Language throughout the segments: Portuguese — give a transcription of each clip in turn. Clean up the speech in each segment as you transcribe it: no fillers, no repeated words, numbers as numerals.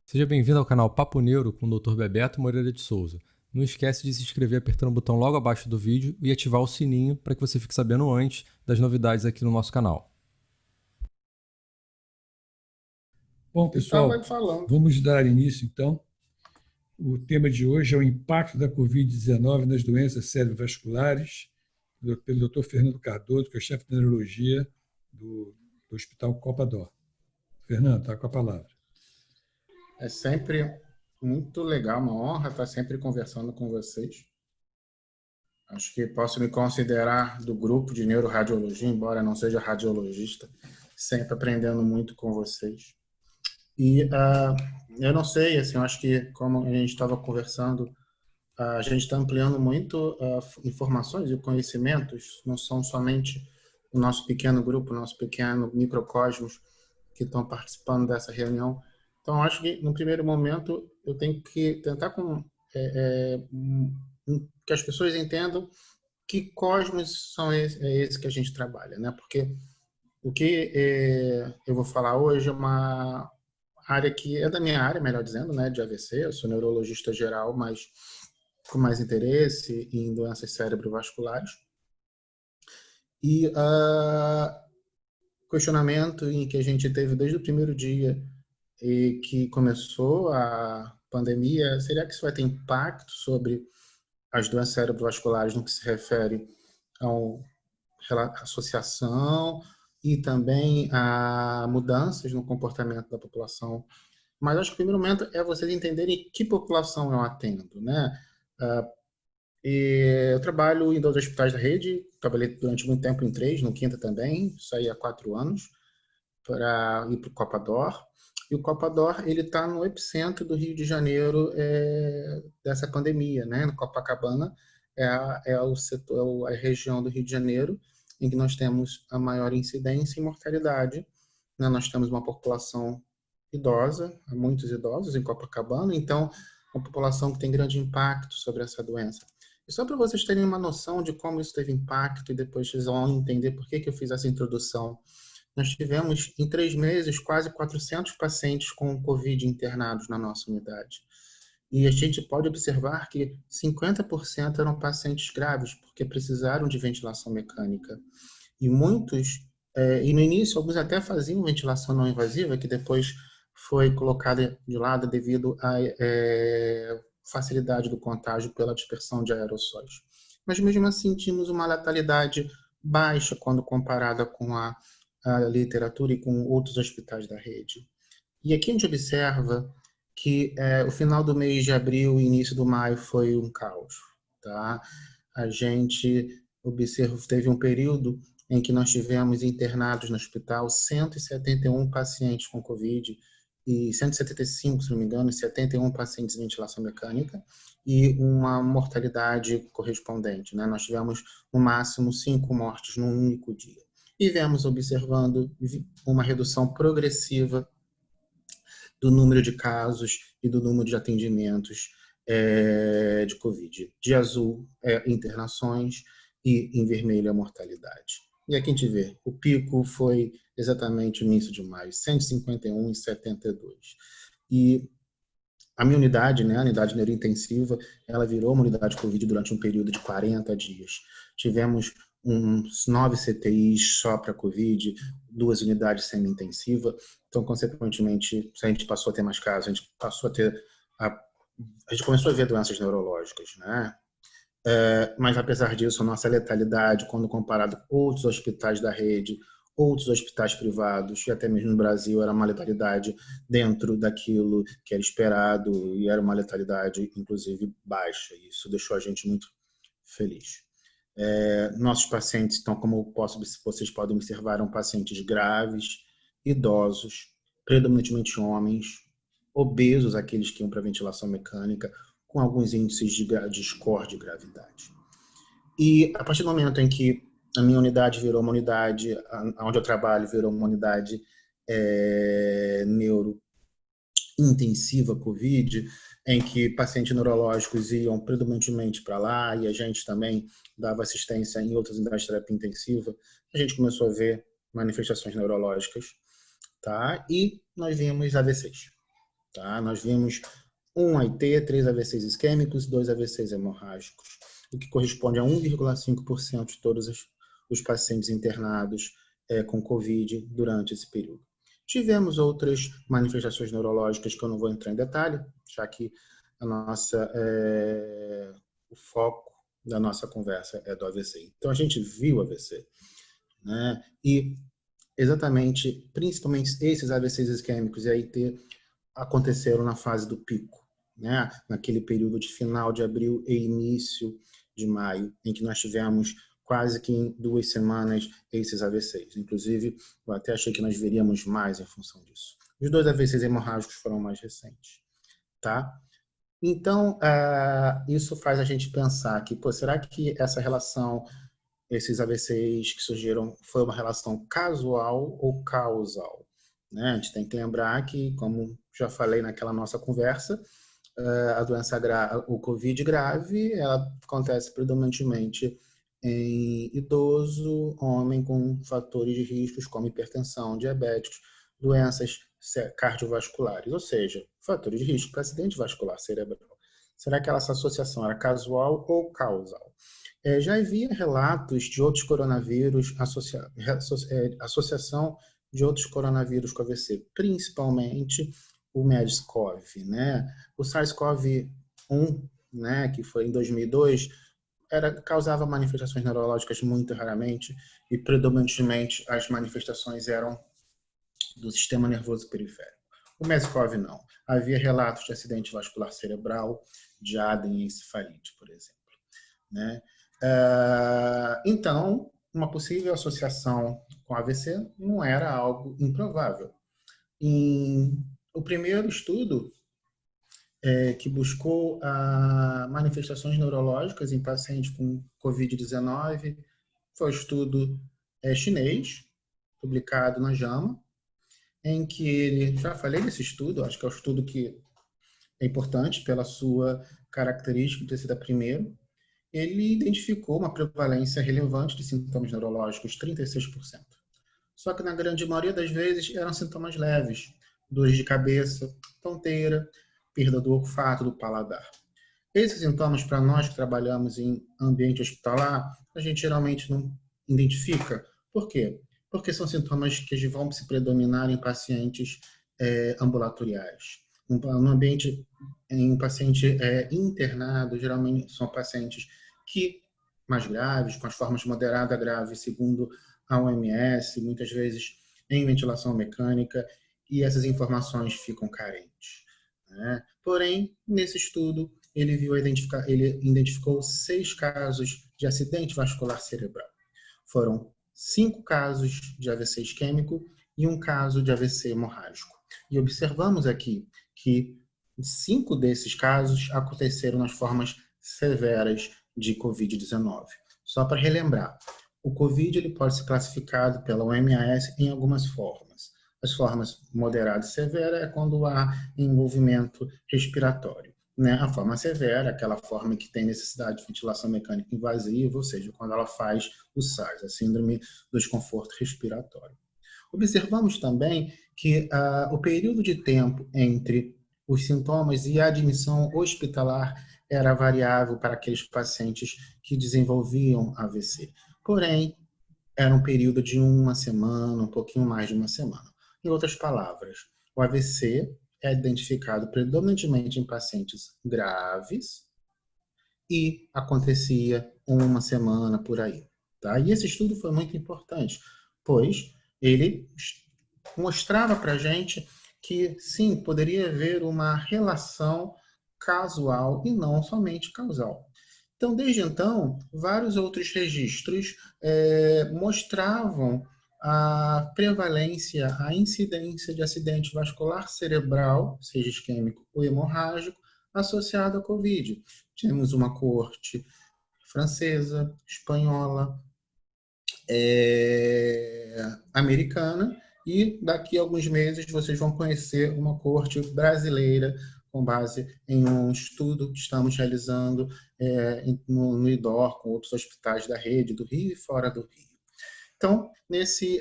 Seja bem-vindo ao canal Papo Neuro com o Dr. Bebeto Moreira de Souza. Não esquece de se inscrever apertando o botão logo abaixo do vídeo e ativar o sininho para que você fique sabendo antes das novidades aqui no nosso canal. Bom, pessoal, vamos dar início, então. O tema de hoje é o impacto da Covid-19 nas doenças cerebrovasculares, pelo Dr. Fernando Cardoso, que é chefe de neurologia do Hospital Copa-Dor. Fernando, está com a palavra. É sempre muito legal, uma honra estar sempre conversando com vocês. Acho que posso me considerar do grupo de neuroradiologia, embora não seja radiologista, sempre aprendendo muito com vocês. E eu não sei, assim, eu acho que como a gente estava conversando, a gente está ampliando muito informações e conhecimentos, não são somente o nosso pequeno grupo, o nosso pequeno microcosmos que estão participando dessa reunião. Então, acho que, no primeiro momento, eu tenho que tentar que as pessoas entendam que cosmos são esse que a gente trabalha, né? Porque o que eu vou falar hoje é uma área que é da minha área, melhor dizendo, né, de AVC. Eu sou neurologista geral, mas com mais interesse em doenças cerebrovasculares. E questionamento em que a gente teve desde o primeiro dia e que começou a pandemia, será que isso vai ter impacto sobre as doenças cerebrovasculares no que se refere à associação e também a mudanças no comportamento da população? Mas acho que o primeiro momento é vocês entenderem que população eu atendo, né? E eu trabalho em 2 hospitais da rede, trabalhei durante muito tempo em 3, no quinta também, saí há 4 anos para ir para o Copa-Dor. E o Copa-Dor ele está no epicentro do Rio de Janeiro dessa pandemia, né? No Copacabana o setor, a região do Rio de Janeiro em que nós temos a maior incidência e mortalidade, né? Nós temos uma população idosa, muitos idosos em Copacabana, então uma população que tem grande impacto sobre essa doença. E só para vocês terem uma noção de como isso teve impacto e depois vocês vão entender por que eu fiz essa introdução. Nós tivemos, em 3 meses, quase 400 pacientes com Covid internados na nossa unidade. E a gente pode observar que 50% eram pacientes graves, porque precisaram de ventilação mecânica. E muitos, e no início, alguns até faziam ventilação não invasiva, que depois foi colocada de lado devido à facilidade do contágio pela dispersão de aerossóis. Mas mesmo assim, tínhamos uma letalidade baixa quando comparada com a literatura e com outros hospitais da rede. E aqui a gente observa que o final do mês de abril e início do maio foi um caos. Tá? A gente teve um período em que nós tivemos internados no hospital 171 pacientes com Covid e 175, se não me engano, 71 pacientes em ventilação mecânica e uma mortalidade correspondente, né? Nós tivemos, no máximo, 5 mortes num único dia. E viemos observando uma redução progressiva do número de casos e do número de atendimentos de Covid. De azul, internações, e em vermelho, a mortalidade. E aqui a gente vê, o pico foi exatamente no início de maio, 151 e 72. E a minha unidade, né, a unidade neurointensiva, ela virou uma unidade Covid durante um período de 40 dias. Tivemos uns 9 CTIs só para Covid, 2 unidades semi-intensiva. Então, consequentemente, a gente passou a ter mais casos, a gente passou a ter... A gente começou a ver doenças neurológicas, né? Mas, apesar disso, a nossa letalidade, quando comparado com outros hospitais da rede, outros hospitais privados, e até mesmo no Brasil, era uma letalidade dentro daquilo que era esperado, e era uma letalidade, inclusive, baixa. Isso deixou a gente muito feliz. Nossos pacientes, então, como vocês podem observar, eram pacientes graves, idosos, predominantemente homens, obesos, aqueles que iam para ventilação mecânica, com alguns índices de score de gravidade. E a partir do momento em que a minha unidade virou uma unidade, onde eu trabalho virou uma unidade neurointensiva Covid, em que pacientes neurológicos iam predominantemente para lá e a gente também dava assistência em outras unidades de terapia intensiva, a gente começou a ver manifestações neurológicas. tá? E nós vimos AVCs, tá? Nós vimos 1 AIT, 3 AVCs isquêmicos, 2 AVCs hemorrágicos, o que corresponde a 1,5% de todos os pacientes internados com COVID durante esse período. Tivemos outras manifestações neurológicas que eu não vou entrar em detalhe, já que o foco da nossa conversa é do AVC. Então, a gente viu o AVC, né? E exatamente, principalmente esses AVCs isquêmicos e AIT aconteceram na fase do pico, né? Naquele período de final de abril e início de maio, em que nós tivemos quase que em 2 semanas esses AVCs. Inclusive, eu até achei que nós veríamos mais em função disso. Os 2 AVCs hemorrágicos foram mais recentes, tá? Então, isso faz a gente pensar que, será que essa relação, esses AVCs que surgiram, foi uma relação casual ou causal? Né? A gente tem que lembrar que, como já falei naquela nossa conversa, a doença grave, o COVID grave, ela acontece predominantemente em idoso, homem com fatores de riscos como hipertensão, diabéticos, doenças cardiovasculares, ou seja, fatores de risco para acidente vascular cerebral. Será que essa associação era casual ou causal? Já havia relatos de outros coronavírus, associação de outros coronavírus com AVC, principalmente o MERS-CoV, né? O SARS-CoV-1, né, que foi em 2002, causava manifestações neurológicas muito raramente e predominantemente as manifestações eram do sistema nervoso periférico. O MERS-CoV não. Havia relatos de acidente vascular cerebral, de adenencefalite, por exemplo, né? Então, uma possível associação com AVC não era algo improvável. O primeiro estudo que buscou manifestações neurológicas em pacientes com COVID-19 foi o estudo chinês, publicado na JAMA, em que ele, já falei desse estudo, acho que é o estudo que é importante pela sua característica de ter sido a primeiro, ele identificou uma prevalência relevante de sintomas neurológicos, 36%. Só que na grande maioria das vezes eram sintomas leves, dores de cabeça, tonteira, perda do olfato, do paladar. Esses sintomas, para nós que trabalhamos em ambiente hospitalar, a gente geralmente não identifica. Por quê? Porque são sintomas que vão se predominar em pacientes ambulatoriais. No ambiente, em um paciente internado, geralmente são pacientes que mais graves, com as formas moderada a grave, segundo a OMS, muitas vezes em ventilação mecânica, e essas informações ficam carentes, né? Porém, nesse estudo, ele identificou 6 casos de acidente vascular cerebral. Foram 5 casos de AVC isquêmico e 1 caso de AVC hemorrágico. E observamos aqui que 5 desses casos aconteceram nas formas severas de COVID-19. Só para relembrar, o COVID ele pode ser classificado pela OMS em algumas formas. As formas moderada e severa é quando há envolvimento respiratório, né? A forma severa, aquela forma que tem necessidade de ventilação mecânica invasiva, ou seja, quando ela faz o SARS, a síndrome do desconforto respiratório. Observamos também que o período de tempo entre os sintomas e a admissão hospitalar era variável para aqueles pacientes que desenvolviam AVC. Porém, era um período de 1 semana, um pouquinho mais de 1 semana. Em outras palavras, o AVC é identificado predominantemente em pacientes graves e acontecia 1 semana por aí. Tá? E esse estudo foi muito importante, pois ele mostrava para a gente que, sim, poderia haver uma relação casual e não somente causal. Então, desde então, vários outros registros mostravam a prevalência, a incidência de acidente vascular cerebral, seja isquêmico ou hemorrágico, associado à COVID. Temos uma coorte francesa, espanhola, americana, e daqui a alguns meses vocês vão conhecer uma coorte brasileira com base em um estudo que estamos realizando no IDOR, com outros hospitais da rede do Rio e fora do Rio. Então, nesse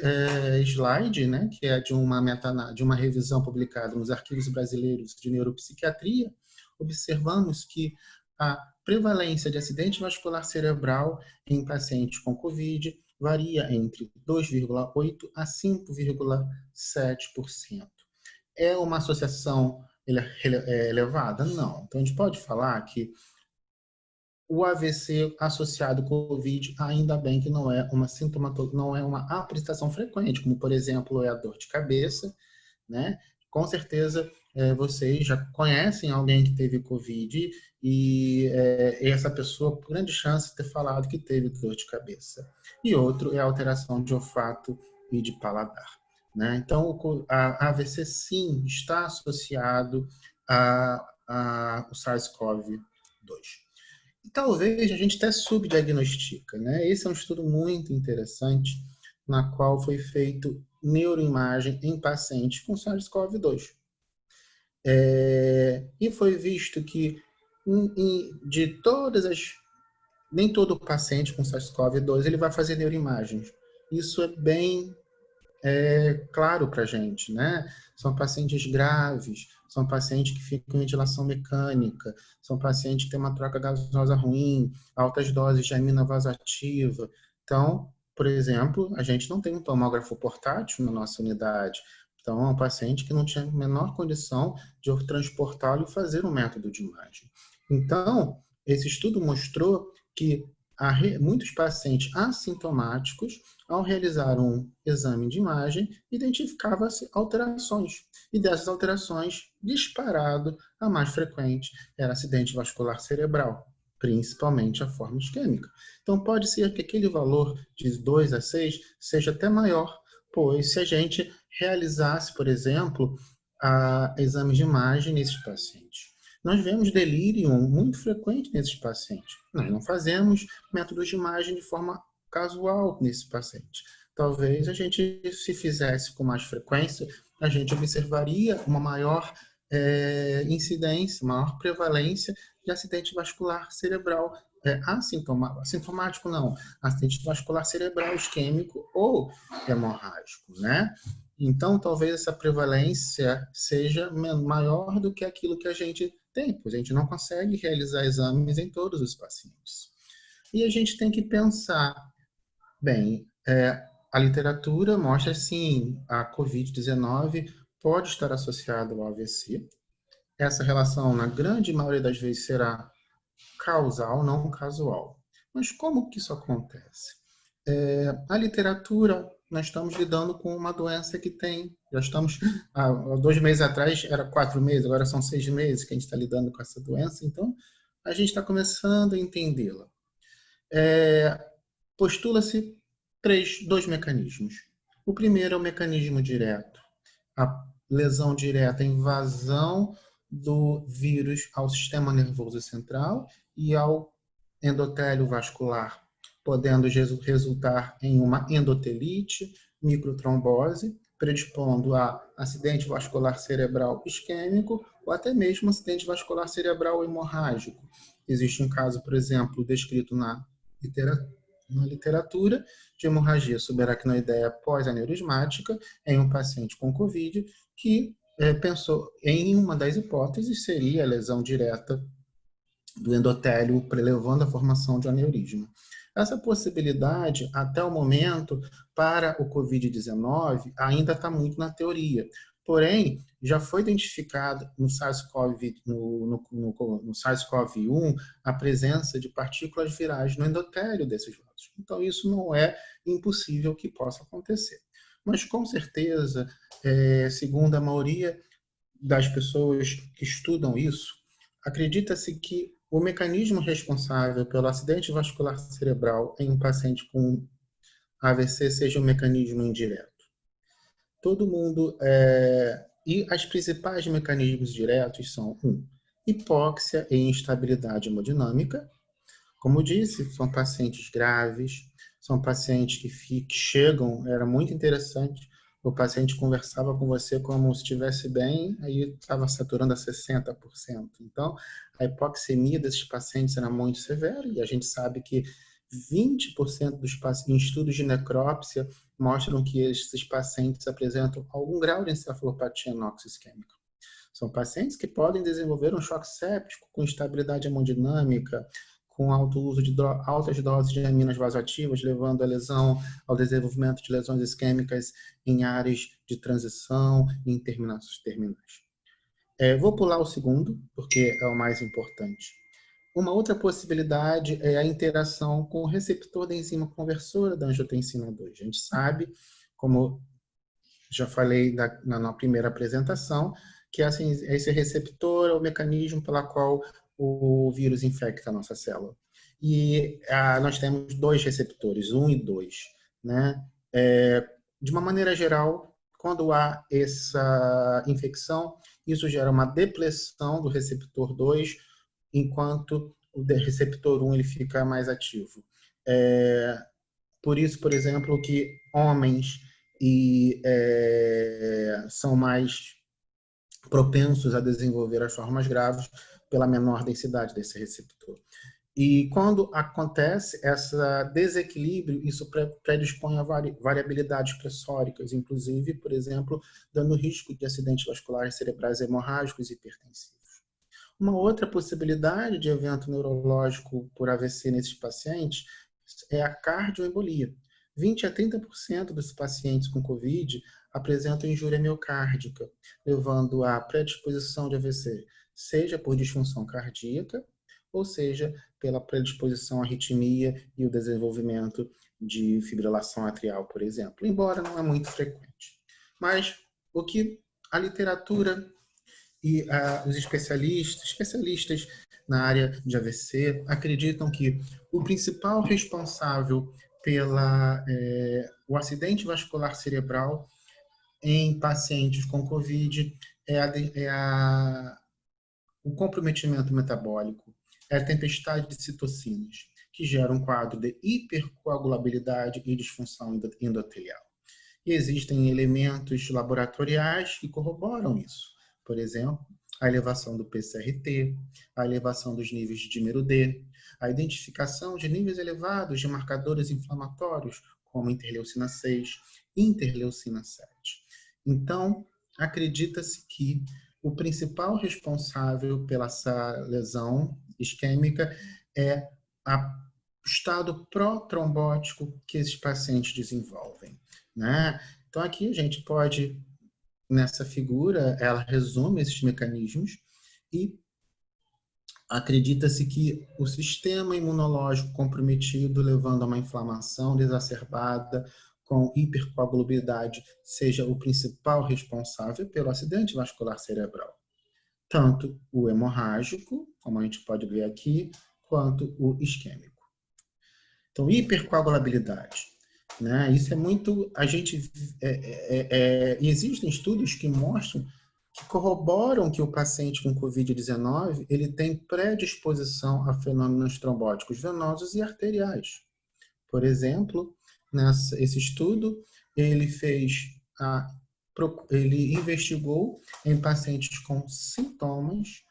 slide, né, que é de uma revisão publicada nos Arquivos Brasileiros de Neuropsiquiatria, observamos que a prevalência de acidente vascular cerebral em pacientes com COVID varia entre 2,8% a 5,7%. É uma associação elevada? Não. Então, a gente pode falar que o AVC associado com o COVID, ainda bem que não é uma apresentação frequente, como, por exemplo, é a dor de cabeça, né? Com certeza, vocês já conhecem alguém que teve COVID e essa pessoa, com grande chance de ter falado que teve dor de cabeça. E outro é a alteração de olfato e de paladar, né? Então, a AVC, sim, está associado ao SARS-CoV-2. E talvez a gente até subdiagnostica, né? Esse é um estudo muito interessante, na qual foi feito neuroimagem em pacientes com SARS-CoV-2. E foi visto que nem todo paciente com SARS-CoV-2 ele vai fazer neuroimagens. Isso é bem claro para a gente, né? São pacientes graves, são pacientes que ficam em ventilação mecânica, são pacientes que têm uma troca gasosa ruim, altas doses de amina vasoativa. Então, por exemplo, a gente não tem um tomógrafo portátil na nossa unidade. Então, é um paciente que não tinha a menor condição de eu transportá-lo e fazer um método de imagem. Então, esse estudo mostrou que muitos pacientes assintomáticos, ao realizar um exame de imagem, identificavam-se alterações. E dessas alterações, disparado, a mais frequente era acidente vascular cerebral, principalmente a forma isquêmica. Então, pode ser que aquele valor de 2 a 6 seja até maior, pois se a gente realizasse, por exemplo, exames de imagem nesses pacientes. Nós vemos delírio muito frequente nesses pacientes. Nós não fazemos métodos de imagem de forma casual nesse paciente. Talvez a gente, se fizesse com mais frequência, a gente observaria uma maior incidência, maior prevalência de acidente vascular cerebral assintomático não, acidente vascular cerebral isquêmico ou hemorrágico, né? Então, talvez essa prevalência seja maior do que aquilo que a gente tem, pois a gente não consegue realizar exames em todos os pacientes. E a gente tem que pensar, bem, a literatura mostra, sim, a COVID-19 pode estar associada ao AVC. Essa relação, na grande maioria das vezes, será causal, não casual. Mas como que isso acontece? A literatura, nós estamos lidando com uma doença que já estamos, há 2 meses atrás era 4 meses, agora são 6 meses que a gente está lidando com essa doença, então a gente está começando a entendê-la. Postula-se 2 mecanismos. O primeiro é o mecanismo direto, a lesão direta, a invasão do vírus ao sistema nervoso central e ao endotélio vascular, podendo resultar em uma endotelite, microtrombose, predispondo a acidente vascular cerebral isquêmico ou até mesmo acidente vascular cerebral hemorrágico. Existe um caso, por exemplo, descrito na literatura de hemorragia subaracnoideia pós-aneurismática em um paciente com COVID que pensou em uma das hipóteses seria a lesão direta do endotélio levando à formação de um aneurisma. Essa possibilidade, até o momento, para o COVID-19, ainda está muito na teoria. Porém, já foi identificado no SARS-CoV-1 a presença de partículas virais no endotélio desses vasos. Então, isso não é impossível que possa acontecer. Mas, com certeza, segundo a maioria das pessoas que estudam isso, acredita-se que o mecanismo responsável pelo acidente vascular cerebral em um paciente com AVC seja um mecanismo indireto. Todo mundo... E os principais mecanismos diretos são: 1. Hipóxia e instabilidade hemodinâmica. Como disse, são pacientes graves, são pacientes que chegam, era muito interessante, o paciente conversava com você como se estivesse bem, aí estava saturando a 60%. Então, a hipoxemia desses pacientes era muito severa, e a gente sabe que 20% em estudos de necrópsia mostram que esses pacientes apresentam algum grau de encefalopatia noxo-isquêmica. São pacientes que podem desenvolver um choque séptico com instabilidade hemodinâmica, com alto uso de altas doses de aminas vasoativas, levando a lesão ao desenvolvimento de lesões isquêmicas em áreas de transição e em terminações terminais. Vou pular o segundo, porque é o mais importante. Uma outra possibilidade é a interação com o receptor da enzima conversora da angiotensina 2. A gente sabe, como já falei na primeira apresentação, que esse receptor é o mecanismo pela qual o vírus infecta a nossa célula. E nós temos 2 receptores, 1 e 2. Né? De uma maneira geral, quando há essa infecção, isso gera uma depressão do receptor 2, enquanto o receptor 1 ele fica mais ativo. Por isso, por exemplo, que homens são mais propensos a desenvolver as formas graves pela menor densidade desse receptor. E quando acontece esse desequilíbrio, isso predispõe a variabilidades pressóricas, inclusive, por exemplo, dando risco de acidentes vasculares cerebrais hemorrágicos e hipertensivos. Uma outra possibilidade de evento neurológico por AVC nesses pacientes é a cardioembolia. 20 a 30% dos pacientes com COVID apresentam injúria miocárdica, levando à predisposição de AVC, seja por disfunção cardíaca, ou seja, pela predisposição à arritmia e o desenvolvimento de fibrilação atrial, por exemplo, embora não é muito frequente. Mas o que a literatura e os especialistas na área de AVC acreditam que o principal responsável o acidente vascular cerebral em pacientes com COVID o comprometimento metabólico, é a tempestade de citocinas, que gera um quadro de hipercoagulabilidade e disfunção endotelial. E existem elementos laboratoriais que corroboram isso. Por exemplo, a elevação do PCRT, a elevação dos níveis de dímero D, a identificação de níveis elevados de marcadores inflamatórios, como interleucina 6 e interleucina 7. Então, acredita-se que o principal responsável pela essa lesão isquêmica é o estado pró-trombótico que esses pacientes desenvolvem. Né? Então, aqui a gente pode, nessa figura, ela resume esses mecanismos e acredita-se que o sistema imunológico comprometido, levando a uma inflamação exacerbada com hipercoagulabilidade, seja o principal responsável pelo acidente vascular cerebral. Tanto o hemorrágico, como a gente pode ver aqui, quanto o isquêmico. Então, hipercoagulabilidade. Né? Isso é muito... existem estudos que mostram, que corroboram que o paciente com COVID-19 ele tem predisposição a fenômenos trombóticos venosos e arteriais. Por exemplo, esse estudo, ele investigou em pacientes com sintomas,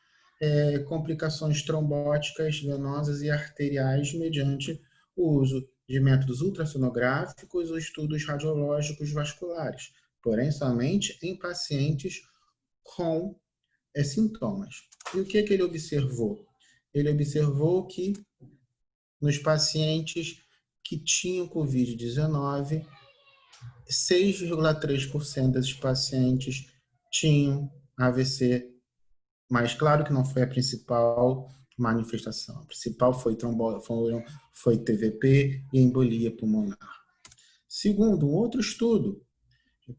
complicações trombóticas, venosas e arteriais mediante o uso de métodos ultrassonográficos ou estudos radiológicos vasculares, porém somente em pacientes com sintomas. E o que ele observou? Ele observou que nos pacientes que tinham COVID-19, 6,3% desses pacientes tinham AVC, mas claro que não foi a principal manifestação. A principal foi TVP e embolia pulmonar. Segundo, um outro estudo,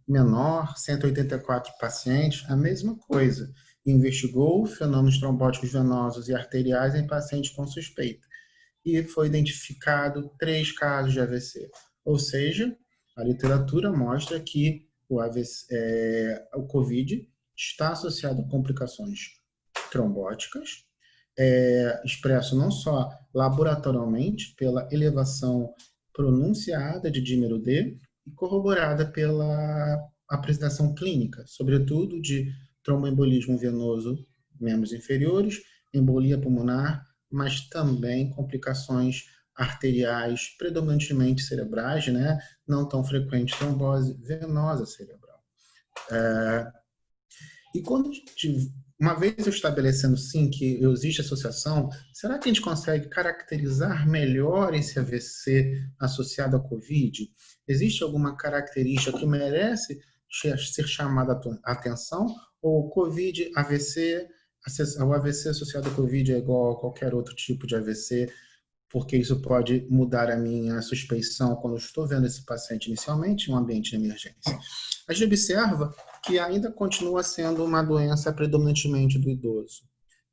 menor, 184 pacientes, a mesma coisa. Investigou fenômenos trombóticos venosos e arteriais em pacientes com suspeita. E foi identificado 3 casos de AVC. Ou seja, a literatura mostra que o COVID está associado a complicações trombóticas, expresso não só laboratorialmente pela elevação pronunciada de dímero D e corroborada pela apresentação clínica, sobretudo de tromboembolismo venoso membros inferiores, embolia pulmonar, mas também complicações arteriais, predominantemente cerebrais, né? Não tão frequente trombose venosa cerebral. E quando uma vez eu estabelecendo sim que existe associação, será que a gente consegue caracterizar melhor esse AVC associado à COVID? Existe alguma característica que merece ser chamada a atenção? Ou COVID, AVC, o AVC associado à COVID é igual a qualquer outro tipo de AVC? Porque isso pode mudar a minha suspeição quando eu estou vendo esse paciente inicialmente em um ambiente de emergência. A gente observa que ainda continua sendo uma doença predominantemente do idoso,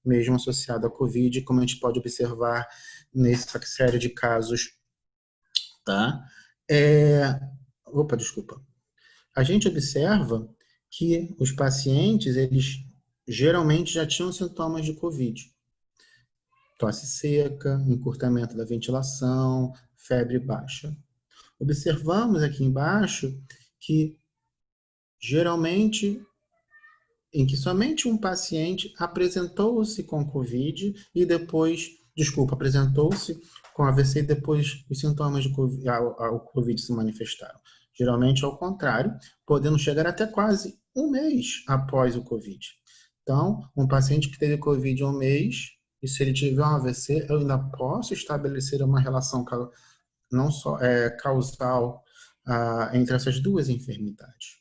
mesmo associada à COVID, como a gente pode observar nessa série de casos, tá? Desculpa. A gente observa que os pacientes, eles geralmente já tinham sintomas de COVID. Tosse seca, encurtamento da ventilação, febre baixa. Observamos aqui embaixo que, geralmente, em que somente um paciente apresentou-se com COVID e depois, apresentou-se com AVC e depois os sintomas de COVID, ao COVID se manifestaram. Geralmente, ao contrário, podendo chegar até quase um mês após o COVID. Então, um paciente que teve COVID um mês, e se ele tiver um AVC, eu ainda posso estabelecer uma relação não só causal entre essas duas enfermidades.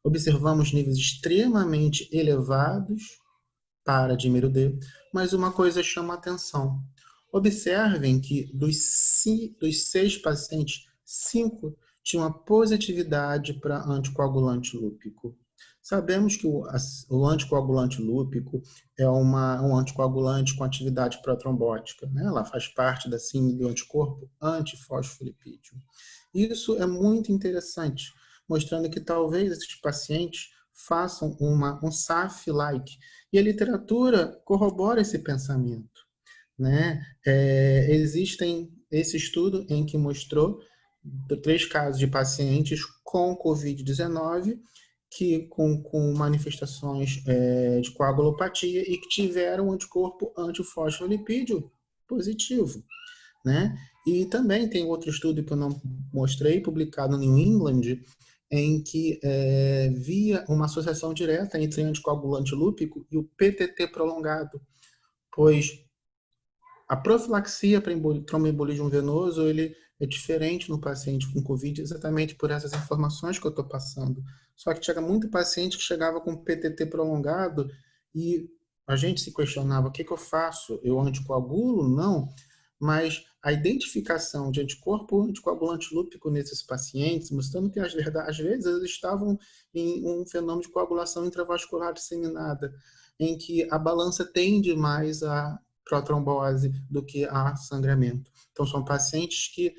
Observamos níveis extremamente elevados para dímero D, mas uma coisa chama a atenção. Observem que dos 6 pacientes, 5 tinham a positividade para anticoagulante lúpico. Sabemos que o anticoagulante lúpico é um anticoagulante com atividade protrombótica, né? Ela faz parte da síndrome do anticorpo antifosfolipídio. Isso é muito interessante, mostrando que talvez esses pacientes façam um SAF-like. E a literatura corrobora esse pensamento, né? Existem esse estudo em que mostrou 3 casos de pacientes com COVID-19 que com manifestações de coagulopatia e que tiveram anticorpo antifosfolipídio positivo, né? E também tem outro estudo que eu não mostrei, publicado no New England, em que via uma associação direta entre anticoagulante lúpico e o PTT prolongado, pois a profilaxia para tromboembolismo venoso ele é diferente no paciente com COVID, exatamente por essas informações que eu estou passando. Só que tinha muito paciente que chegava com PTT prolongado e a gente se questionava, o que eu faço? Eu anticoagulo? Não. Mas a identificação de anticorpo anticoagulante lúpico nesses pacientes, mostrando que às vezes eles estavam em um fenômeno de coagulação intravascular disseminada, em que a balança tende mais a protrombose do que a sangramento. Então, são pacientes que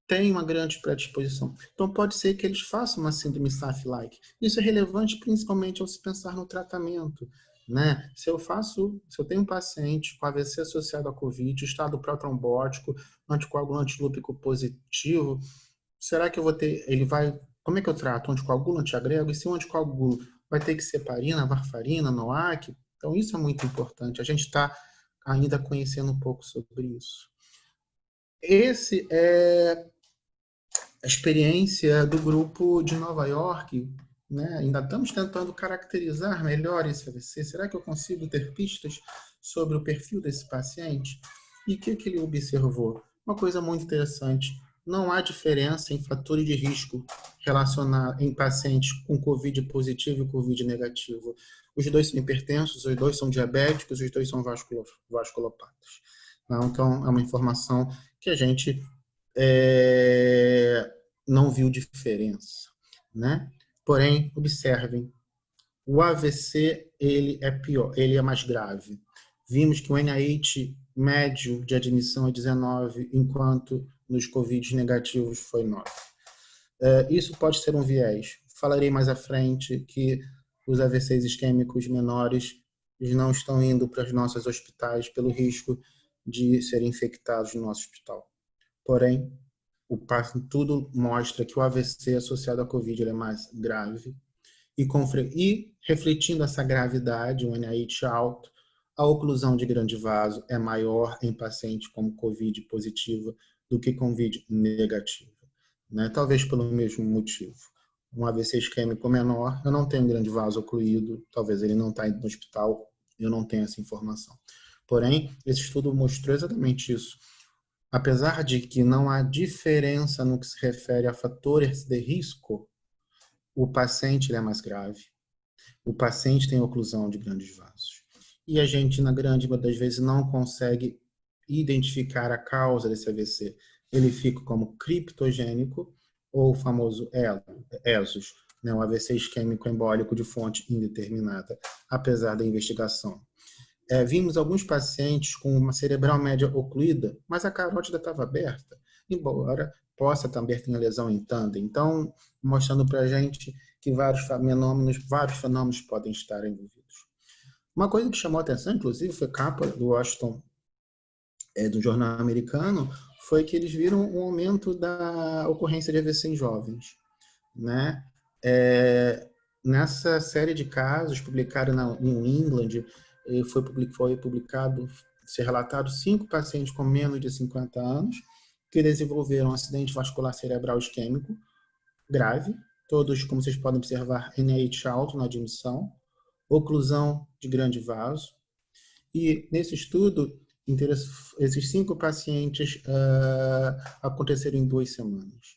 têm uma grande predisposição. Então, pode ser que eles façam uma síndrome SAF-like. Isso é relevante principalmente ao se pensar no tratamento, né? Se eu tenho um paciente com AVC associado a COVID, estado protrombótico, anticoagulante lúpico positivo, será que eu vou ter, como é que eu trato? Anticoagulante agrego? E se o anticoagulo vai ter que ser heparina, varfarina, NOAC? Então, isso é muito importante. A gente está ainda conhecendo um pouco sobre isso. Esse é a experiência do grupo de Nova York, né? Ainda estamos tentando caracterizar melhor esse AVC. Será que eu consigo ter pistas sobre o perfil desse paciente? E o que ele observou? Uma coisa muito interessante. Não há diferença em fatores de risco relacionados em pacientes com COVID positivo e COVID negativo. Os dois são hipertensos, os dois são diabéticos, os dois são vasculopatas. Então, é uma informação que a gente não viu diferença, né? Porém, observem, o AVC ele é pior, ele é mais grave. Vimos que o NIH médio de admissão é 19, enquanto nos COVID negativos foi 9. Isso pode ser um viés. Falarei mais à frente que os AVCs isquêmicos menores eles não estão indo para os nossos hospitais pelo risco de serem infectados no nosso hospital. Porém, tudo mostra que o AVC associado à COVID ele é mais grave e refletindo essa gravidade, um NIH alto, a oclusão de grande vaso é maior em paciente como COVID positiva do que Covid negativa, né? Talvez pelo mesmo motivo. Um AVC isquêmico menor, eu não tenho um grande vaso ocluído, talvez ele não está indo no hospital, eu não tenho essa informação. Porém, esse estudo mostrou exatamente isso. Apesar de que não há diferença no que se refere a fatores de risco, o paciente ele é mais grave, o paciente tem oclusão de grandes vasos. E a gente, na grande maioria das vezes, não consegue identificar a causa desse AVC. Ele fica como criptogênico, ou o famoso ESUS, né, o AVC isquêmico embólico de fonte indeterminada, apesar da investigação. Vimos alguns pacientes com uma cerebral média ocluída, mas a carótida estava aberta, embora possa também ter lesão em tandem. Então, mostrando para a gente que vários fenômenos podem estar envolvidos. Uma coisa que chamou a atenção, inclusive, foi a capa do Washington, do jornal americano, foi que eles viram um aumento da ocorrência de AVC em jovens, né? Nessa série de casos publicada na New England, foi publicado, ser relatado 5 pacientes com menos de 50 anos que desenvolveram um acidente vascular cerebral isquêmico grave, todos, como vocês podem observar, NIH alto na admissão, oclusão de grande vaso. E nesse estudo, esses 5 pacientes aconteceram em 2 semanas.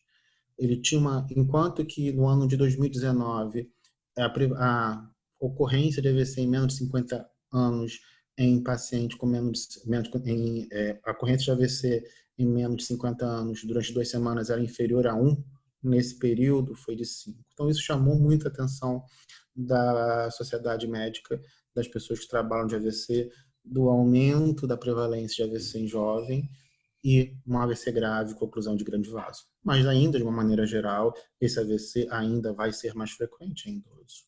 Ele tinha enquanto que no ano de 2019 a ocorrência de AVC em menos de 50 anos em paciente com a ocorrência de AVC em menos de 50 anos durante 2 semanas era inferior a 1, nesse período foi de 5. Então isso chamou muita atenção da sociedade médica, das pessoas que trabalham de AVC, do aumento da prevalência de AVC em jovem e um AVC grave com oclusão de grande vaso. Mas ainda, de uma maneira geral, esse AVC ainda vai ser mais frequente em idoso.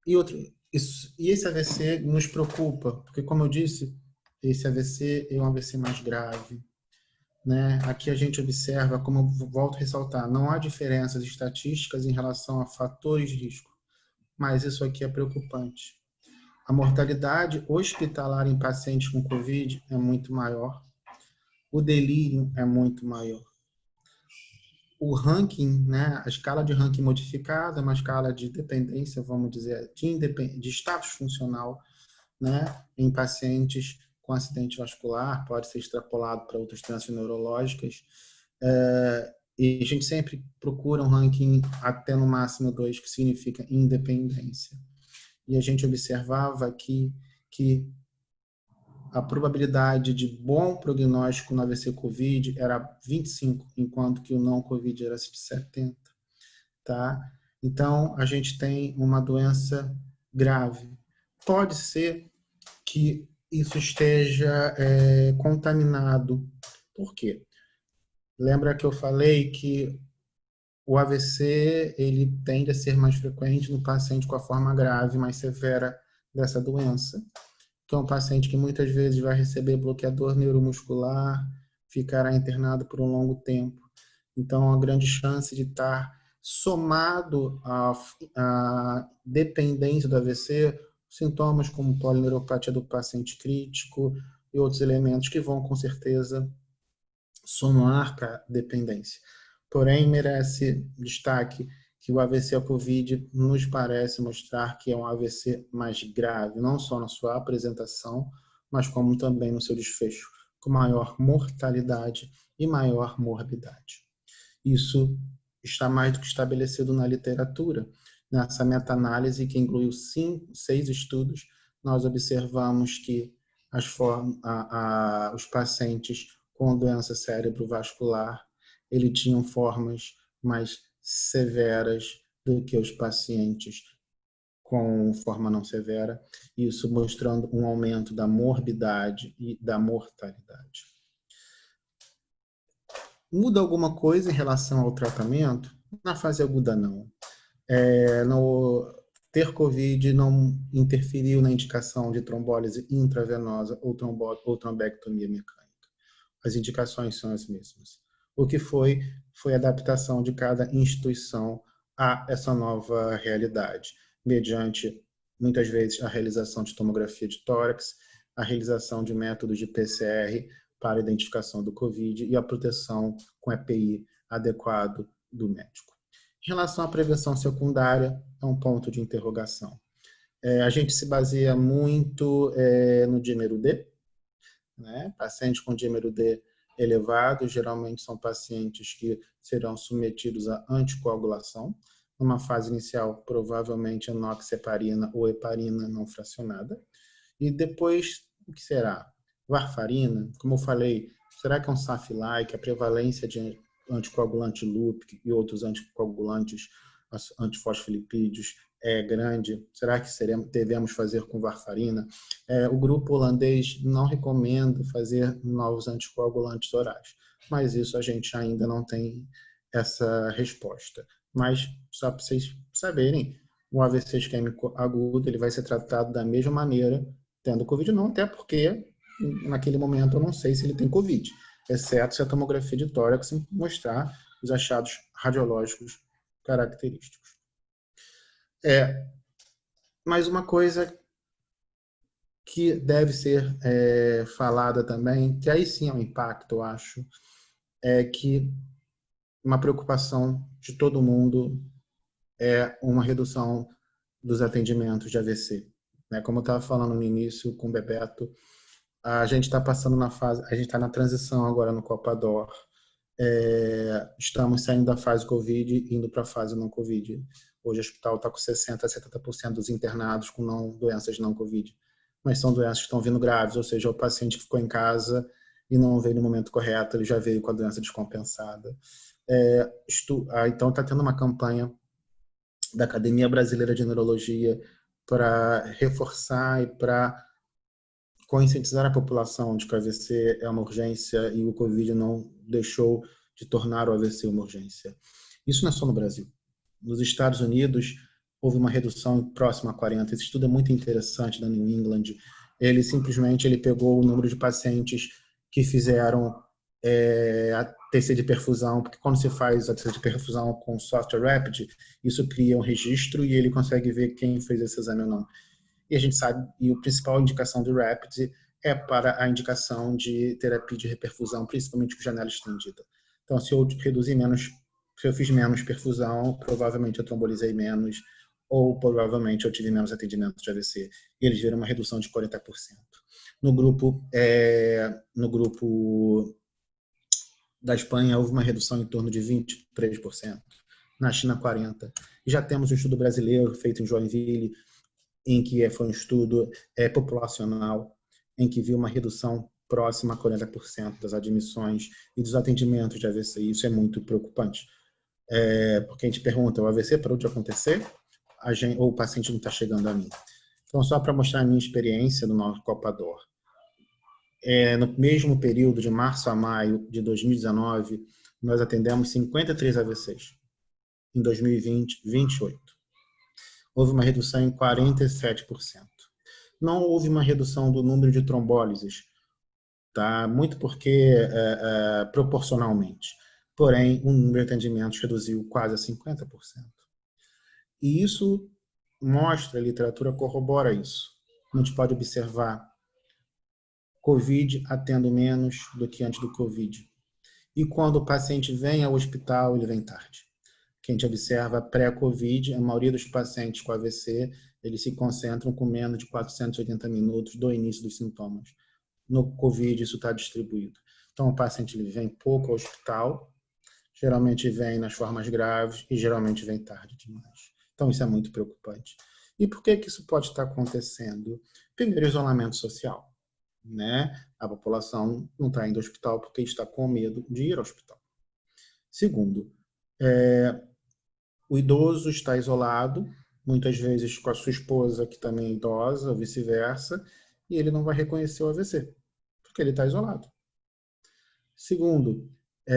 E esse AVC nos preocupa, porque, como eu disse, esse AVC é um AVC mais grave, né? Aqui a gente observa, como eu volto a ressaltar, não há diferenças estatísticas em relação a fatores de risco, mas isso aqui é preocupante. A mortalidade hospitalar em pacientes com Covid é muito maior, o delírio é muito maior. O ranking, né, a escala de ranking modificada é uma escala de dependência, vamos dizer, de status funcional, né, em pacientes com acidente vascular, pode ser extrapolado para outras doenças neurológicas. E a gente sempre procura um ranking até no máximo 2, que significa independência. E a gente observava aqui que a probabilidade de bom prognóstico no AVC COVID era 25, enquanto que o não COVID era 70, tá? Então, a gente tem uma doença grave. Pode ser que isso esteja contaminado. Por quê? Lembra que eu falei que o AVC ele tende a ser mais frequente no paciente com a forma grave, mais severa dessa doença, que é um paciente que muitas vezes vai receber bloqueador neuromuscular, ficará internado por um longo tempo. Então, a grande chance de estar somado à dependência do AVC, sintomas como polineuropatia do paciente crítico e outros elementos que vão, com certeza, somar para a dependência. Porém, merece destaque que o AVC ao COVID nos parece mostrar que é um AVC mais grave, não só na sua apresentação, mas como também no seu desfecho, com maior mortalidade e maior morbidade. Isso está mais do que estabelecido na literatura. Nessa meta-análise, que incluiu 6 estudos, nós observamos que os pacientes com doença cerebrovascular, eles tinham formas mais severas do que os pacientes com forma não severa, isso mostrando um aumento da morbidade e da mortalidade. Muda alguma coisa em relação ao tratamento? Na fase aguda, não. Ter COVID não interferiu na indicação de trombólise intravenosa ou trombectomia mecânica. As indicações são as mesmas. O que foi a adaptação de cada instituição a essa nova realidade, mediante, muitas vezes, a realização de tomografia de tórax, a realização de métodos de PCR, para a identificação do COVID e a proteção com EPI adequado do médico. Em relação à prevenção secundária, é um ponto de interrogação. A gente se baseia muito no dímero D, né? Pacientes com dímero D elevado geralmente são pacientes que serão submetidos à anticoagulação. Numa fase inicial, provavelmente enoxaparina ou heparina não fracionada. E depois, o que será? Varfarina, como eu falei, será que é um SAF-like? A prevalência de anticoagulante LUPC e outros anticoagulantes antifosfolipídios é grande? Será que devemos fazer com varfarina? O grupo holandês não recomenda fazer novos anticoagulantes orais, mas isso a gente ainda não tem essa resposta. Mas, só para vocês saberem, o AVC isquêmico agudo ele vai ser tratado da mesma maneira, tendo Covid não, até porque naquele momento eu não sei se ele tem Covid, exceto se a tomografia de tórax mostrar os achados radiológicos característicos. Mais uma coisa que deve ser falada também, que aí sim é um impacto, eu acho, é que uma preocupação de todo mundo é uma redução dos atendimentos de AVC. Como eu estava falando no início com o Bebeto, a gente está passando na fase, a gente está na transição agora no Copador. Estamos saindo da fase Covid e indo para a fase não Covid. Hoje o hospital está com 60% a 70% dos internados com doenças não Covid. Mas são doenças que estão vindo graves, ou seja, o paciente que ficou em casa e não veio no momento correto, ele já veio com a doença descompensada. Então está tendo uma campanha da Academia Brasileira de Neurologia para reforçar e para conscientizar a população de que o AVC é uma urgência e o Covid não deixou de tornar o AVC uma urgência. Isso não é só no Brasil. Nos Estados Unidos, houve uma redução próxima a 40%. Esse estudo é muito interessante da New England. Ele simplesmente pegou o número de pacientes que fizeram a TC de perfusão, porque quando você faz a TC de perfusão com software Rapid, isso cria um registro e ele consegue ver quem fez esse exame ou não. E a gente sabe, e a principal indicação do Rapid é para a indicação de terapia de reperfusão, principalmente com janela estendida. Então, se eu fiz menos perfusão, provavelmente eu trombolizei menos, ou provavelmente eu tive menos atendimento de AVC. E eles viram uma redução de 40%. No grupo da Espanha, houve uma redução em torno de 23%. Na China, 40%. E já temos um estudo brasileiro feito em Joinville, em que foi um estudo populacional, em que viu uma redução próxima a 40% das admissões e dos atendimentos de AVC. Isso é muito preocupante. Porque a gente pergunta, o AVC parou de acontecer? Ou o paciente não está chegando a mim? Então, só para mostrar a minha experiência no nosso Copador. No mesmo período, de março a maio de 2019, nós atendemos 53 AVCs. Em 2020, 28. Houve uma redução em 47%. Não houve uma redução do número de trombólises, tá? Muito porque, proporcionalmente. Porém, o número de atendimentos reduziu quase a 50%. E isso mostra, a literatura corrobora isso. A gente pode observar Covid atendo menos do que antes do Covid. E quando o paciente vem ao hospital, ele vem tarde. Que a gente observa pré-Covid, a maioria dos pacientes com AVC, eles se concentram com menos de 480 minutos do início dos sintomas. No Covid, isso está distribuído. Então, o paciente ele vem pouco ao hospital, geralmente vem nas formas graves e geralmente vem tarde demais. Então, isso é muito preocupante. E por que isso pode estar acontecendo? Primeiro, isolamento social. A população não está indo ao hospital porque está com medo de ir ao hospital. Segundo, o idoso está isolado, muitas vezes com a sua esposa, que também é idosa, ou vice-versa, e ele não vai reconhecer o AVC, porque ele está isolado. Segundo,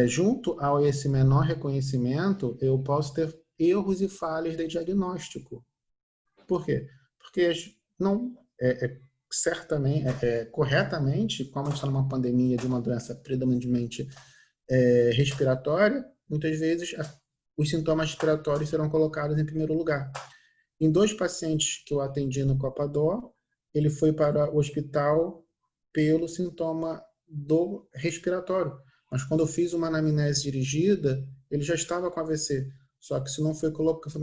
junto a esse menor reconhecimento, eu posso ter erros e falhas de diagnóstico. Por quê? Porque não certamente, corretamente, como a gente está numa pandemia de uma doença predominantemente respiratória, muitas vezes os sintomas respiratórios serão colocados em primeiro lugar. Em 2 pacientes que eu atendi no Copador, ele foi para o hospital pelo sintoma do respiratório. Mas quando eu fiz uma anamnese dirigida, ele já estava com AVC. Só que isso não foi colocado,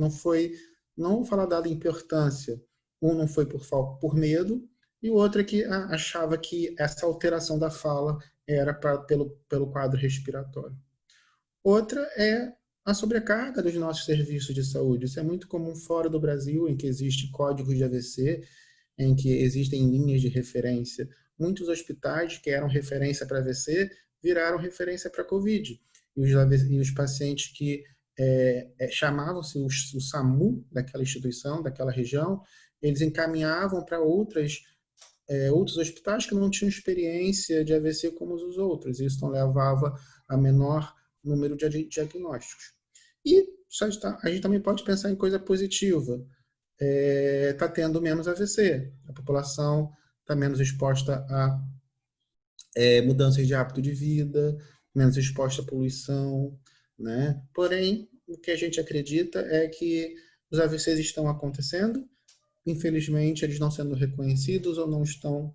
não vou falar dada importância. Um não foi por medo, e o outro é que achava que essa alteração da fala era pelo quadro respiratório. Outra é a sobrecarga dos nossos serviços de saúde. Isso é muito comum fora do Brasil, em que existe código de AVC, em que existem linhas de referência. Muitos hospitais que eram referência para AVC viraram referência para COVID. E os pacientes que chamavam-se o SAMU daquela instituição, daquela região, eles encaminhavam para outros hospitais que não tinham experiência de AVC como os outros. Isso então levava a menor número de diagnósticos. E a gente também pode pensar em coisa positiva. Está tendo menos AVC. A população está menos exposta a mudanças de hábito de vida, menos exposta à poluição, né? Porém, o que a gente acredita é que os AVCs estão acontecendo, infelizmente eles não sendo reconhecidos ou não estão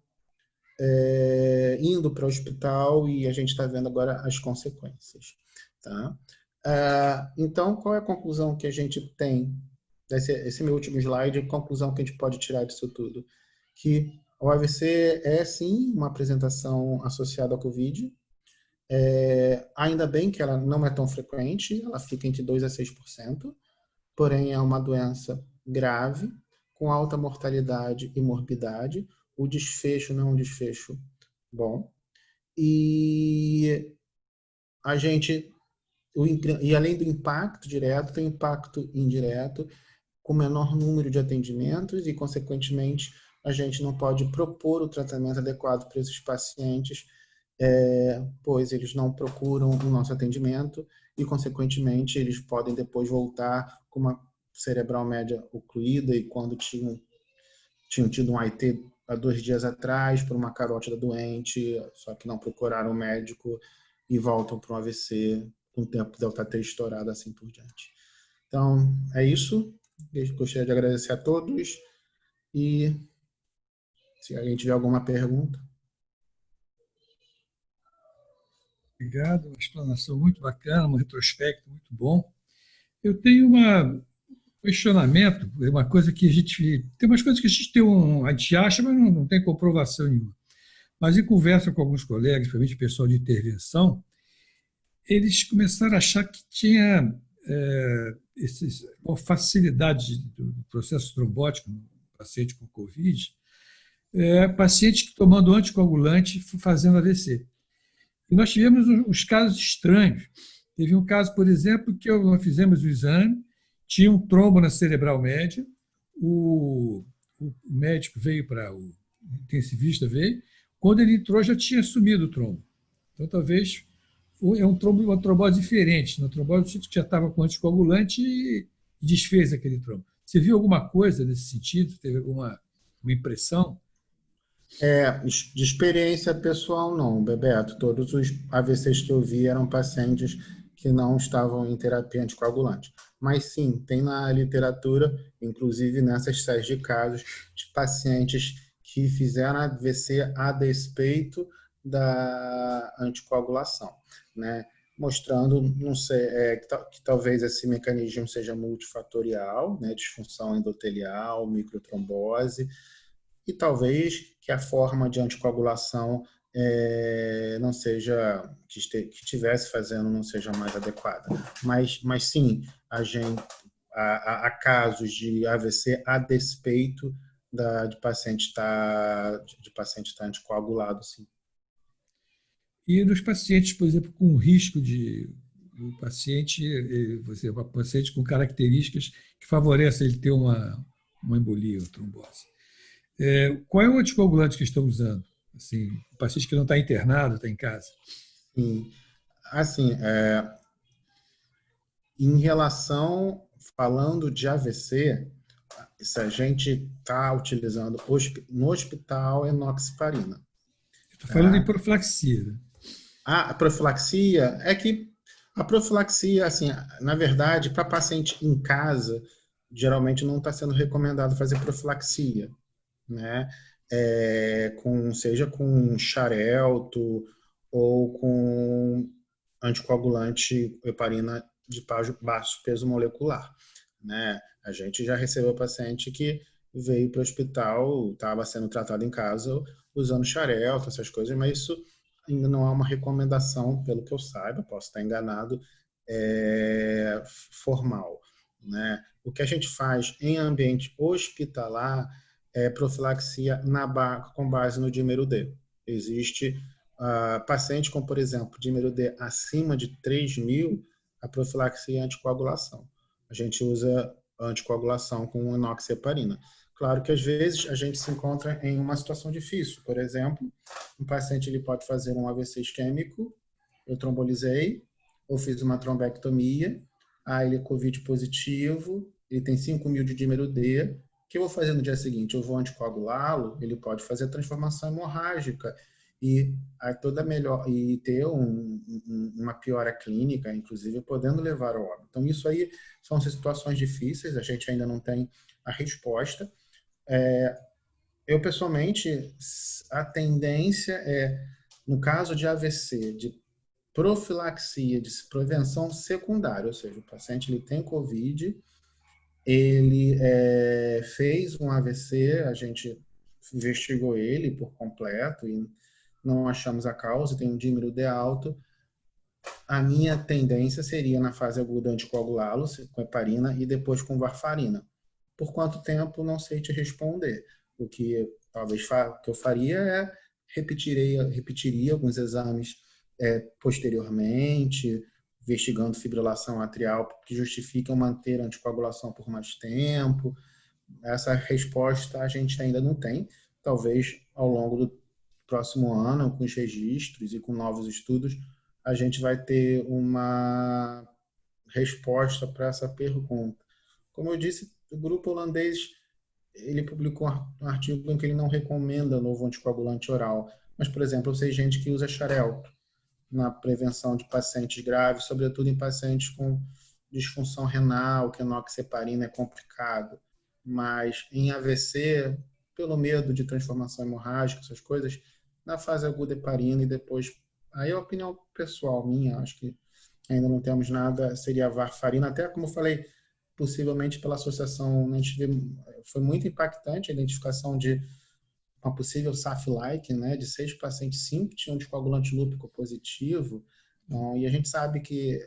indo para o hospital, e a gente está vendo agora as consequências. Tá? Então, qual é a conclusão que a gente tem? Esse meu último slide, a conclusão que a gente pode tirar disso tudo? Que o AVC é, sim, uma apresentação associada ao COVID. Ainda bem que ela não é tão frequente, ela fica entre 2% a 6%, porém é uma doença grave, com alta mortalidade e morbidade. O desfecho não é um desfecho bom. E a gente, além do impacto direto, tem impacto indireto, com menor número de atendimentos e, consequentemente, a gente não pode propor o tratamento adequado para esses pacientes, pois eles não procuram o nosso atendimento e, consequentemente, eles podem depois voltar com uma cerebral média ocluída, e quando tinham tido um AIT há 2 dias atrás por uma carótida doente, só que não procuraram o médico e voltam para um AVC com o tempo delta T estourado, assim por diante. Então, é isso. Eu gostaria de agradecer a todos e se alguém tiver alguma pergunta. Obrigado, uma explanação muito bacana, um retrospecto muito bom. Eu tenho um questionamento, uma coisa que tem umas coisas que a gente acha, mas não tem comprovação nenhuma. Mas em conversa com alguns colegas, principalmente pessoal de intervenção, eles começaram a achar que tinha uma facilidade do processo trombótico no paciente com COVID, paciente tomando anticoagulante fazendo AVC. E nós tivemos uns casos estranhos. Teve um caso, por exemplo, que nós fizemos o exame, tinha um trombo na cerebral média, o médico veio o intensivista veio, quando ele entrou já tinha sumido o trombo. Então, talvez uma trombose diferente, uma trombose que já estava com anticoagulante e desfez aquele trombo. Você viu alguma coisa nesse sentido? Teve alguma impressão? De experiência pessoal, não, Bebeto. Todos os AVCs que eu vi eram pacientes que não estavam em terapia anticoagulante. Mas sim, tem na literatura, inclusive nessas séries de casos, de pacientes que fizeram AVC a despeito da anticoagulação, né? Mostrando, não sei, que talvez esse mecanismo seja multifatorial, né? Disfunção endotelial, microtrombose, e talvez que a forma de anticoagulação não seja, que estivesse fazendo não seja mais adequada. Mas sim, há casos de AVC a despeito de paciente estar anticoagulado, sim. E nos pacientes, por exemplo, com risco o paciente com características que favorecem ele ter uma embolia ou trombose. Qual é o anticoagulante que estão usando? Assim, o paciente que não está internado, está em casa? Sim. Assim, em relação, falando de AVC, se a gente está utilizando no hospital enoxaparina. Estou falando em profilaxia. Né? A profilaxia a profilaxia, assim, na verdade, para paciente em casa, geralmente não está sendo recomendado fazer profilaxia, né? Seja com xarelto ou com anticoagulante heparina de baixo peso molecular, né? A gente já recebeu paciente que veio para o hospital, estava sendo tratado em casa usando xarelto, essas coisas, mas isso ainda não é uma recomendação, pelo que eu saiba, posso estar enganado, formal, né? O que a gente faz em ambiente hospitalar é profilaxia com base no dímero D. Existe paciente com, por exemplo, dímero D acima de 3.000, a profilaxia é anticoagulação. A gente usa anticoagulação com enoxaparina. Claro que às vezes a gente se encontra em uma situação difícil. Por exemplo, um paciente ele pode fazer um AVC isquêmico, eu trombolizei, ou fiz uma trombectomia, ele é COVID positivo, ele tem 5.000 de dímero D, o que eu vou fazer no dia seguinte? Eu vou anticoagulá-lo, ele pode fazer transformação hemorrágica e ter uma piora clínica, inclusive podendo levar ao óbito. Então, isso aí são situações difíceis, a gente ainda não tem a resposta. Eu, pessoalmente, a tendência no caso de AVC, de profilaxia, de prevenção secundária, ou seja, o paciente ele tem COVID, ele fez um AVC, a gente investigou ele por completo e não achamos a causa, tem um dímero D alto. A minha tendência seria, na fase aguda, anticoagulá-lo com heparina e depois com varfarina. Por quanto tempo, não sei te responder. O que eu faria repetiria alguns exames posteriormente, investigando fibrilação atrial, que justificam manter a anticoagulação por mais tempo. Essa resposta a gente ainda não tem. Talvez ao longo do próximo ano, com os registros e com novos estudos, a gente vai ter uma resposta para essa pergunta. Como eu disse, o grupo holandês ele publicou um artigo em que ele não recomenda novo anticoagulante oral. Mas, por exemplo, eu sei gente que usa xarelto na prevenção de pacientes graves, sobretudo em pacientes com disfunção renal, que a enoxaparina é complicado. Mas em AVC, pelo medo de transformação hemorrágica, essas coisas, na fase aguda heparina e depois... Aí é a opinião pessoal minha, acho que ainda não temos nada, seria a varfarina, até como eu falei, possivelmente pela associação, a gente foi muito impactante a identificação de uma possível SAF-like, né, de 6 pacientes, 5 tinham anticoagulante lúpico positivo, então, e a gente sabe que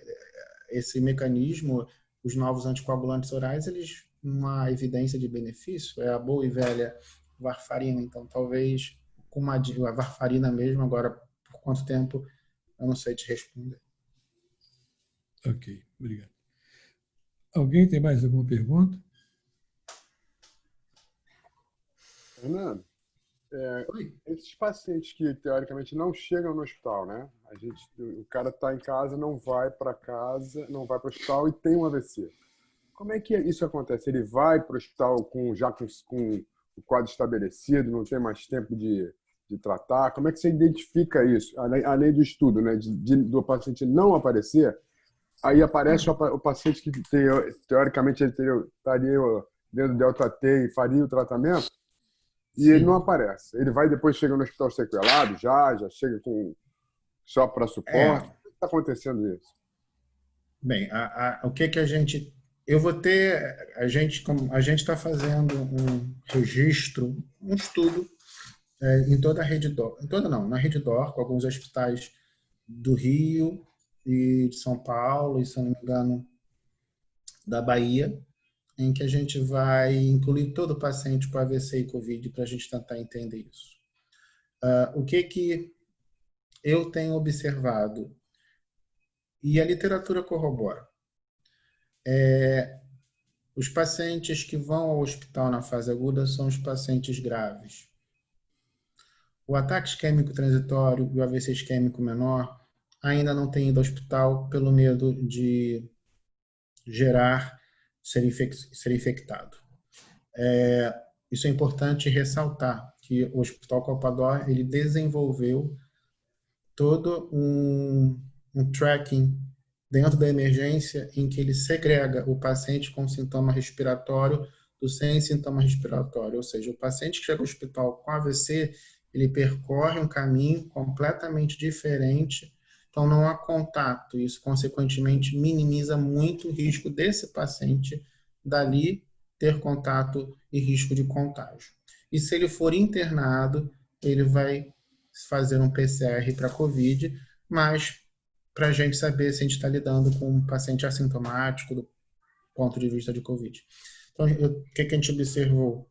esse mecanismo, os novos anticoagulantes orais, eles uma evidência de benefício, é a boa e velha varfarina, então talvez com a varfarina mesmo, agora por quanto tempo, eu não sei te responder. Ok, obrigado. Alguém tem mais alguma pergunta? Fernando, esses pacientes que teoricamente não chegam no hospital, né? O cara está em casa, não vai para casa, não vai para o hospital e tem um AVC. Como é que isso acontece? Ele vai para o hospital com o quadro estabelecido, não tem mais tempo de tratar? Como é que você identifica isso? Além do estudo, né? Do paciente não aparecer, aí aparece o paciente que teoricamente ele estaria dentro do delta T e faria o tratamento, e ele não aparece. Ele vai depois, chega no hospital sequelado, já chega só para suporte. Como está acontecendo isso? Bem, o que a gente... Eu vou ter... A gente está fazendo um registro, um estudo em toda a rede DOR. Em toda não, na rede DOR, com alguns hospitais do Rio e de São Paulo, e se eu não me engano, da Bahia, em que a gente vai incluir todo o paciente com AVC e COVID para a gente tentar entender isso. O que eu tenho observado, e a literatura corrobora, os pacientes que vão ao hospital na fase aguda são os pacientes graves. O ataque isquêmico transitório e o AVC isquêmico menor ainda não têm ido ao hospital pelo medo de ser infectado. Isso é importante ressaltar, que o Hospital Copa d'Or ele desenvolveu todo um tracking dentro da emergência em que ele segrega o paciente com sintoma respiratório do sem sintoma respiratório, ou seja, o paciente que chega ao hospital com AVC, ele percorre um caminho completamente diferente, então não há contato. Isso, consequentemente, minimiza muito o risco desse paciente dali ter contato e risco de contágio. E se ele for internado, ele vai fazer um PCR para COVID, mas para a gente saber se a gente está lidando com um paciente assintomático do ponto de vista de COVID. Então, o que a gente observou?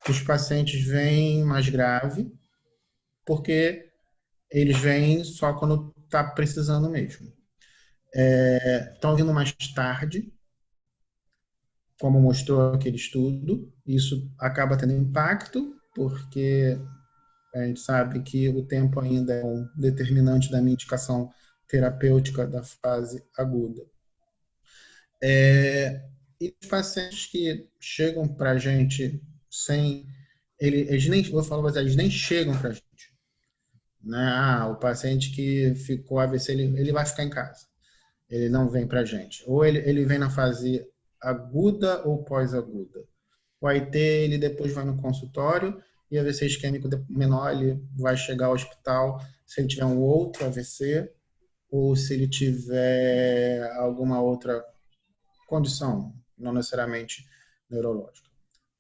Que os pacientes vêm mais grave, porque eles vêm só quando está precisando mesmo. Estão vindo mais tarde, como mostrou aquele estudo. Isso acaba tendo impacto, porque a gente sabe que o tempo ainda é um determinante da minha indicação terapêutica da fase aguda. E os pacientes que chegam para a gente sem... Eles nem, vou falar pra vocês, eles nem chegam para a gente. Né? O paciente que ficou AVC, ele vai ficar em casa. Ele não vem para a gente. Ou ele vem na fase aguda ou pós-aguda. O AIT, ele depois vai no consultório, e AVC isquêmico menor, ele vai chegar ao hospital se ele tiver um outro AVC ou se ele tiver alguma outra condição, não necessariamente neurológica.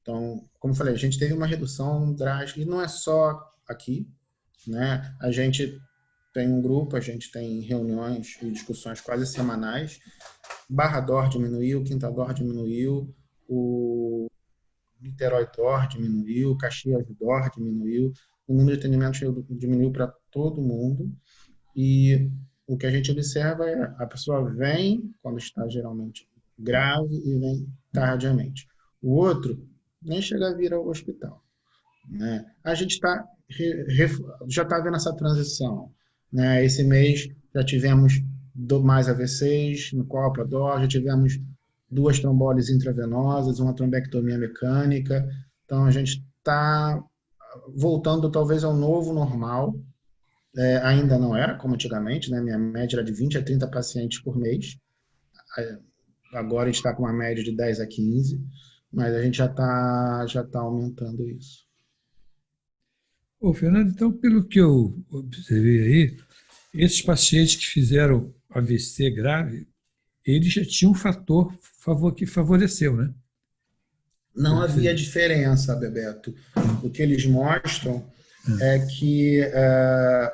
Então, como eu falei, a gente teve uma redução drástica, e não é só aqui, né? A gente tem um grupo, a gente tem reuniões e discussões quase semanais. Barra D'Or diminuiu, Quinta D'Or diminuiu, o Niterói D'Or diminuiu, Caxias D'Or diminuiu, o número de atendimentos diminuiu para todo mundo, e o que a gente observa é a pessoa vem quando está geralmente grave e vem tardiamente. O outro nem chega a vir ao hospital. Né? A gente já está vendo essa transição. Né? Esse mês já tivemos mais AVCs no Copa D'Or, já tivemos 2 tromboses intravenosas, uma trombectomia mecânica. Então, a gente está voltando talvez ao novo normal. Ainda não era como antigamente, né? Minha média era de 20 a 30 pacientes por mês. Agora a gente está com uma média de 10 a 15, mas a gente já tá aumentando isso. Fernando, então, pelo que eu observei aí, esses pacientes que fizeram AVC grave, eles já tinham um fator que favoreceu, né? Não havia diferença, Bebeto. O que eles mostram é que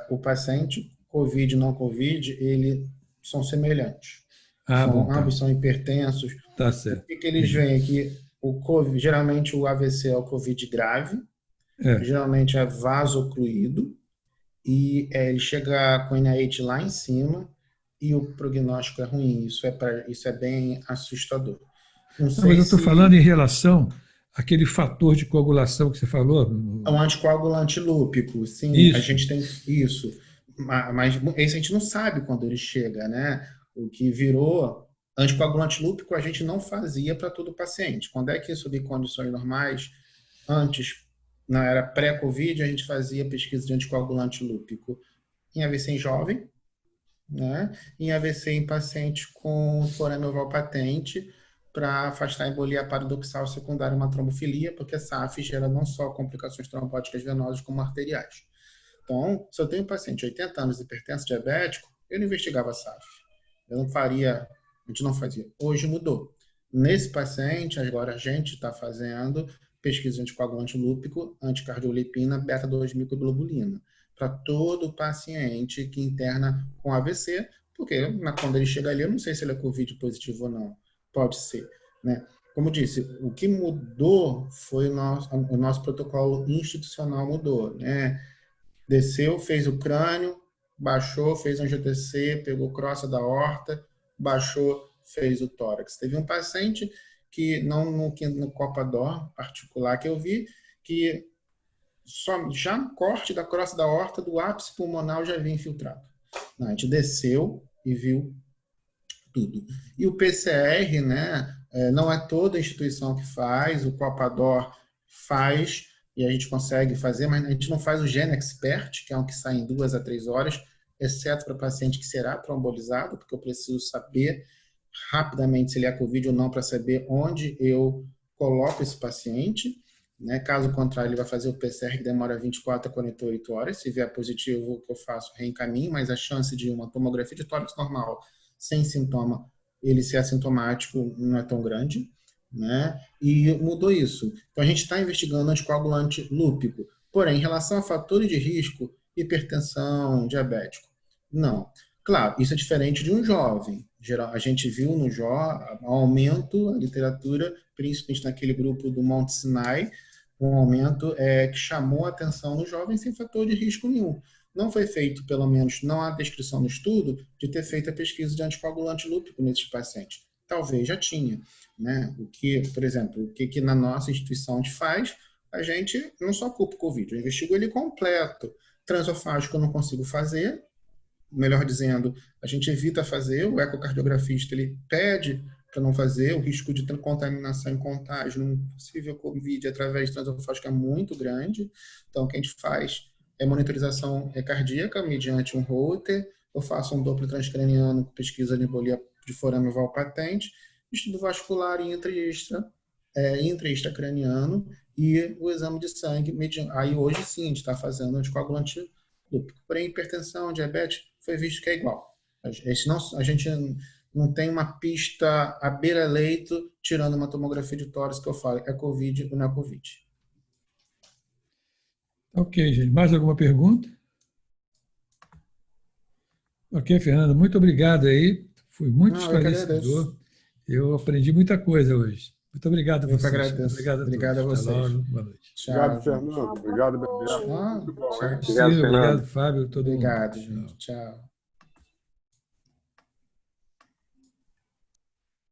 o paciente COVID e não COVID, eles são semelhantes. Ambos são hipertensos. Tá certo. O que eles veem é que o COVID, geralmente o AVC é o COVID grave, geralmente é vasocluído, e ele chega com o NIH lá em cima, e o prognóstico é ruim. Isso é bem assustador. Mas eu estou falando em relação àquele fator de coagulação que você falou. É um anticoagulante lúpico, sim. Isso. A gente tem isso. Mas esse a gente não sabe quando ele chega, né? O que virou anticoagulante lúpico a gente não fazia para todo paciente. Quando é que isso de condições normais, antes, na era pré-Covid, a gente fazia pesquisa de anticoagulante lúpico em AVC em jovem, né? Em AVC em paciente com forame oval patente, para afastar a embolia paradoxal secundária a uma trombofilia, porque SAF gera não só complicações trombóticas venosas, como arteriais. Então, se eu tenho um paciente de 80 anos hipertenso diabético, eu não investigava SAF. A gente não fazia. Hoje mudou. Nesse paciente, agora a gente está fazendo pesquisa de anticoagulante lúpico, anticardiolipina, beta-2-microglobulina, para todo paciente que interna com AVC, porque quando ele chega ali, eu não sei se ele é COVID positivo ou não. Pode ser. Né? Como disse, o que mudou foi o nosso protocolo institucional mudou. Né? Desceu, fez o crânio, baixou, fez um GTC, pegou crosta da aorta, baixou, fez o tórax. Teve um paciente que, não no Copa D'Or particular que eu vi, que já no corte da crosta da aorta, do ápice pulmonar já havia infiltrado. Não, a gente desceu e viu tudo. E o PCR, né, não é toda instituição que faz, o Copa D'Or faz, e a gente consegue fazer, mas a gente não faz o GeneXpert, que é um que sai em 2 a 3 horas, exceto para paciente que será trombolizado, porque eu preciso saber rapidamente se ele é COVID ou não, para saber onde eu coloco esse paciente. né? Caso contrário, ele vai fazer o PCR que demora 24 a 48 horas. Se vier positivo, o que eu faço? Reencaminho, mas a chance de uma tomografia de tórax normal sem sintoma, ele ser assintomático, não é tão grande, né? E mudou isso. Então, a gente está investigando anticoagulante lúpico. Porém, em relação a fatores de risco, hipertensão, diabético, não. Claro, isso é diferente de um jovem. A gente viu no aumento, a literatura, principalmente naquele grupo do Monte Sinai, um aumento que chamou a atenção no jovem sem fator de risco nenhum. Não foi feito, pelo menos não há descrição no estudo, de ter feito a pesquisa de anticoagulante lúpico nesses pacientes. Talvez já tinha, né? O que, por exemplo, o que na nossa instituição a gente faz, a gente não só culpa o Covid, eu investigo ele completo. Transofágico eu não consigo fazer, melhor dizendo, a gente evita fazer, o ecocardiografista ele pede para não fazer, o risco de contaminação e contágio num possível Covid através de transofágico é muito grande, então o que a gente faz é monitorização cardíaca mediante um Holter, eu faço um Doppler transcraniano com pesquisa de embolia de forame valpatente, estudo vascular intra-extracraniano e o exame de sangue, aí hoje sim a gente está fazendo anticoagulante lúpico. Porém, hipertensão, diabetes, foi visto que é igual. A gente não tem uma pista à beira-leito, tirando uma tomografia de tórax que eu falo, é Covid ou não é Covid. Ok, gente. Mais alguma pergunta? Ok, Fernando, muito obrigado aí. Foi muito esclarecedor. Eu aprendi muita coisa hoje. Muito obrigado a vocês. Eu que agradeço. Obrigado a todos. Obrigado a vocês. Até logo. Boa noite. Tchau. Obrigado, Fernando. Obrigado, Bebeto. Muito bom, hein? Obrigado, Fábio. Todo Obrigado, mundo. gente. Tchau.